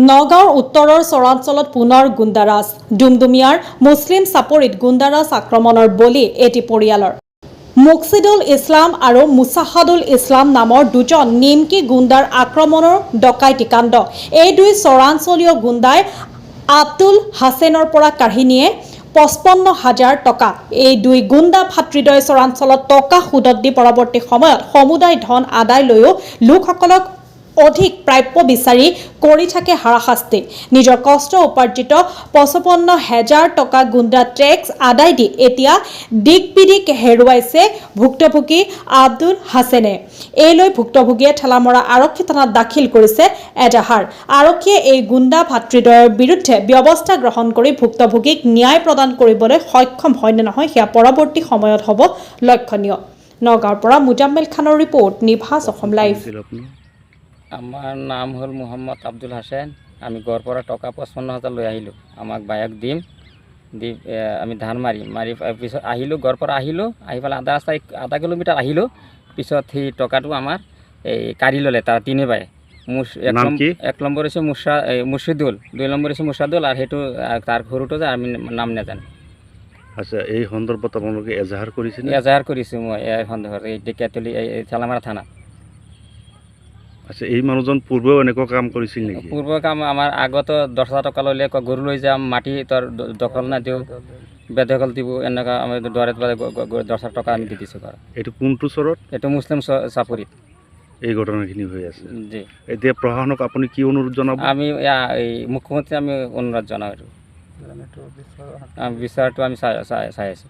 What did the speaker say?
নগাঁৱৰ উত্তৰৰ চৰাঞ্চলত পুনৰ গুণ্ডাৰাজ ডুমডুমিয়াৰ মুছলিম চাপৰিত গুণ্ডাৰাজ আক্ৰমণৰ বলি এটি পৰিয়ালৰ মুকছিদুল ইছলাম আৰু মুছাহাদুল ইছলাম নামৰ দুজন নিমকি গুণ্ডাৰ আক্ৰমণৰ ডকাইতি কাণ্ড। এই দুই চৰাঞ্চলীয় গুণ্ডাই আব্দুল হাছেনৰ পৰা কাঢ়ি নিয়ে 55,000 টকা। এই দুই গুণ্ডা ভাতৃদ্বয় চৰাঞ্চলত টকা সুদত দি পৰৱৰ্তী সময়ত সমুদায় ধন আদায় লৈও লোকসকলক অধিক প্ৰাপ্য বিচাৰি কৰি থাকে হাৰাশাস্তি। নিজৰ কষ্ট উপাৰ্জিত 55,000 টকা গুণ্ডা টেক্স আদায় দি এতিয়া দিক-বিদিক হেৰুৱাইছে ভুক্তভোগী আব্দুল হাছেনে। এই লৈ ভুক্তভোগীয়ে ঠেলামৰা আৰক্ষী থানাত দাখিল কৰিছে এজাহাৰ। আৰক্ষীয়ে এই গুণ্ডা ভাতৃদ্বয়ৰ বিৰুদ্ধে ব্যৱস্থা গ্ৰহণ কৰি ভুক্তভোগীক ন্যায় প্ৰদান কৰিবলৈ সক্ষম হয় নে নহয় সেয়া পৰৱৰ্তী সময়ত হ'ব লক্ষণীয়। নগাঁৱৰ পৰা মুজাম্মেল খানৰ ৰিপৰ্ট, নিভাজ অসম লাইভ। আমাৰ নাম হল মোহাম্মদ আব্দুল হাসেন। আমি গড় পৰা টকা 55,000 লৈ আহিলোঁ। আমাক বায়েক দি আমি ধান মাৰি পিছত আহিলোঁ, গড় পৰা আহিলোঁ, আহি পেলাই আধা কিলোমিটাৰ আহিলোঁ। পিছত সেই টকাটো আমাৰ এই কাঢ়ি ল'লে তাৰ তিনি বাই। এক নম্বৰ হৈছে মুৰ্শিদুল, 2 নম্বৰ হৈছে মুছাদুল, আৰু সেইটো তাৰ সৰুটো যে আমি নাম নাজানো। আচ্ছা, এই সন্দৰ্ভত আপোনালোকে এজাহাৰ কৰিছে? এজাহাৰ কৰিছোঁ মই এই সন্দৰ্ভত এই ডেকিয়াতলী এই ঠেলামৰা থানা। আচ্ছা, এই মানুহজন পূৰ্বেও এনেকুৱা কাম কৰিছিল নেকি? পূৰ্ব কাম আমাৰ আগতো 10,000 টকা ল'লে, গৰু লৈ যাম, মাটি তোৰ দখল নাদিওঁ, বেদখল দিব, এনেকুৱা আমি দুৱাৰে 10,000 টকা আমি দি দিছোঁ। এইটো কোনটো চৰত? এইটো মুছলিম চাপৰিত এই ঘটনাখিনি হৈ আছে। জি, এতিয়া প্ৰশাসনক আপুনি কি অনুৰোধ জনাব? আমি এই মুখ্যমন্ত্ৰী আমি অনুৰোধ জনাওঁ, এইটো বিচাৰটো আমি চাই আছোঁ।